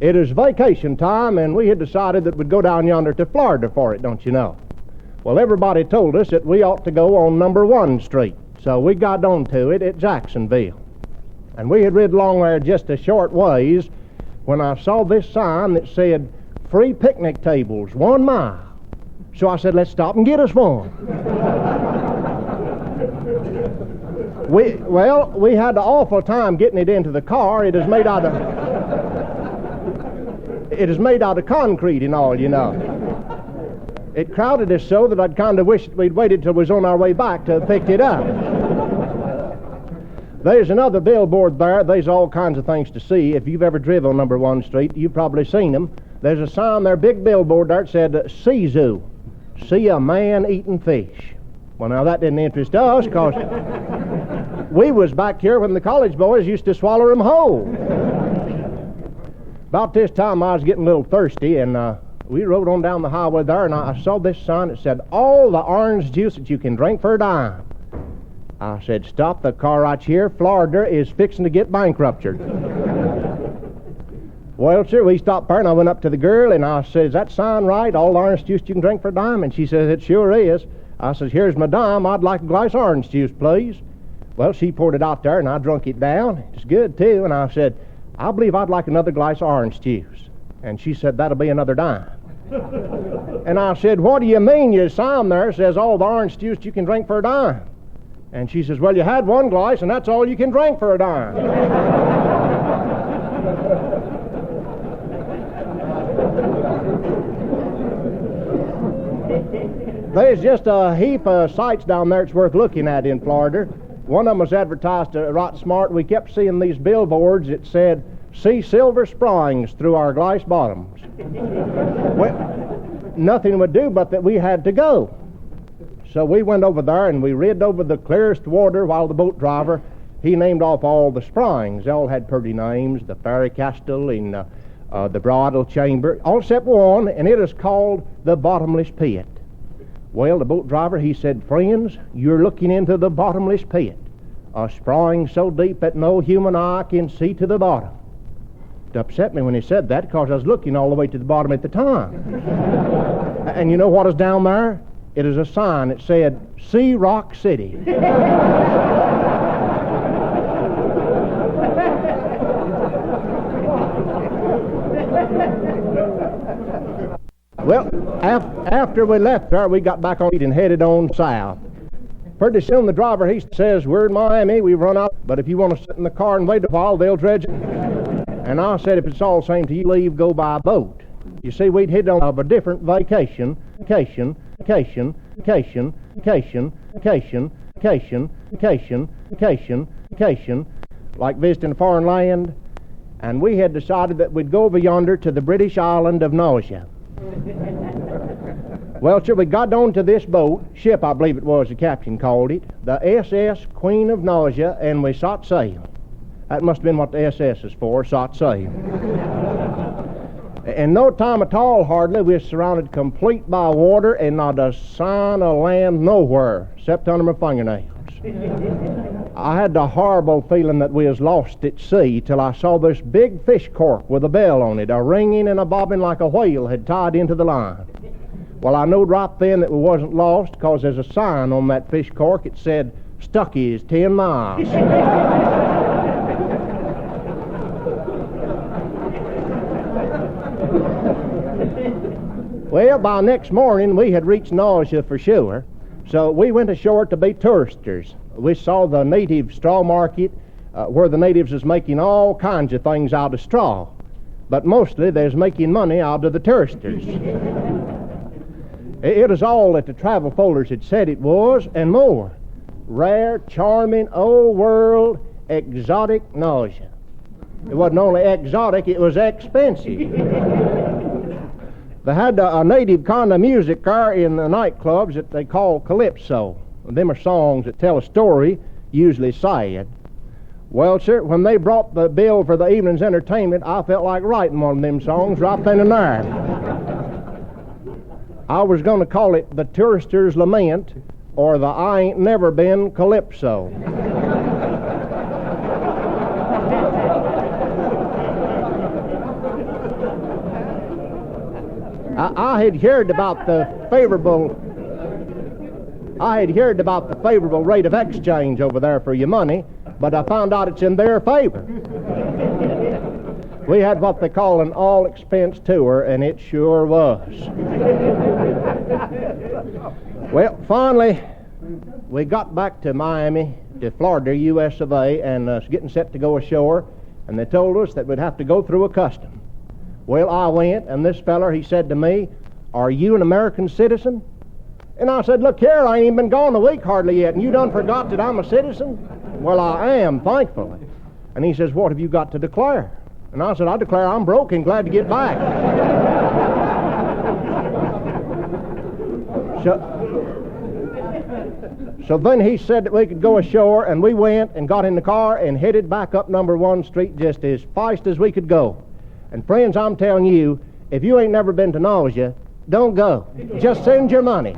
It is vacation time, and we had decided that we'd go down yonder to Florida for it, don't you know. Well, everybody told us that we ought to go on number 1 Street, so we got on to it at Jacksonville. And we had rid along there just a short ways when I saw this sign that said, free picnic tables, 1 mile. So I said, let's stop and get us one. We had an awful time getting it into the car. It is made out of concrete and all, you know. It crowded us so that I'd kind of wished we'd waited till we was on our way back to pick it up. There's another billboard there. There's all kinds of things to see. If you've ever driven on number 1 Street, you've probably seen them. There's a sign there, big billboard there, that said, Sea Zoo. See a man eating fish. Well, now that didn't interest us, because we was back here when the college boys used to swallow them whole. About this time I was getting a little thirsty, and we rode on down the highway there, and I saw this sign that said, all the orange juice that you can drink for a dime. I said, stop the car right here. Florida is fixing to get bankrupted. Well, sir, we stopped there, and I went up to the girl, and I said, is that sign right? All the orange juice you can drink for a dime? And she says, it sure is. I says, here's my dime. I'd like a glass of orange juice, please. Well, she poured it out there, and I drunk it down. It's good, too. And I said, I believe I'd like another glass of orange juice. And she said, that'll be another dime. And I said, what do you mean? Your sign there says all the orange juice you can drink for a dime. And she says, well, you had 1 glass, and that's all you can drink for a dime. There's just a heap of sights down there that's worth looking at in Florida. One of them was advertised right smart. We kept seeing these billboards that said, see Silver Springs through our glass bottoms. Well, nothing would do but that we had to go. So we went over there and we rid over the clearest water while the boat driver, he named off all the springs. They all had pretty names, the Fairy Castle and the Bridal Chamber, all except one, and it is called the Bottomless Pit. Well, the boat driver, he said, friends, you're looking into the bottomless pit, a spring so deep that no human eye can see to the bottom. It upset me when he said that, because I was looking all the way to the bottom at the time. And you know what is down there? It is a sign that said, See Rock City. Well, after we left there, we got back on it and headed on south. Pretty soon the driver, he says, we're in Miami, we've run out, but if you want to sit in the car and wait a while, they'll dredge it. And I said, if it's all the same to you, leave, go by boat. You see, we'd hit on a different vacation, like visiting a foreign land, and we had decided that we'd go over yonder to the British island of Nausea. Well, sir, we got on to this boat, ship I believe it was, the captain called it, the SS Queen of Nausea, and we sought sail. That must have been what the SS is for, sought sail. In no time at all, hardly, we were surrounded complete by water and not a sign of land nowhere, except under my fingernails. I had the horrible feeling that we was lost at sea till I saw this big fish cork with a bell on it, a ringing and a bobbing like a whale had tied into the line. Well, I knowed right then that we wasn't lost, because there's a sign on that fish cork. It said, Stucky's 10 miles. Well, by next morning, we had reached Nausea for sure, so we went ashore to be touristers. We saw the native straw market, where the natives is making all kinds of things out of straw, but mostly there's making money out of the touristers. It is all that the travel folders had said it was, and more. Rare, charming, old world, exotic Nausea. It wasn't only exotic, it was expensive. They had a native kind of music there in the nightclubs that they call calypso. Them are songs that tell a story, usually sad. Well, sir, when they brought the bill for the evening's entertainment, I felt like writing one of them songs right then and there. I was going to call it The Tourister's Lament, or the I Ain't Never Been Calypso. I had heard about the favorable rate of exchange over there for your money, but I found out it's in their favor. We had what they call an all-expense tour, and it sure was. Well, finally, we got back to Miami, to Florida, U.S. of A., and getting set to go ashore, and they told us that we'd have to go through a custom. Well, I went, and this feller, he said to me, "Are you an American citizen?" And I said, "Look here, I ain't even been gone a week hardly yet, and you done forgot that I'm a citizen?" "Well, I am, thankfully." And he says, "What have you got to declare?" And I said, "I declare I'm broke and glad to get back." So then he said that we could go ashore, and we went and got in the car and headed back up number 1 Street just as fast as we could go. And friends, I'm telling you, if you ain't never been to nausea, don't go. Just send your money.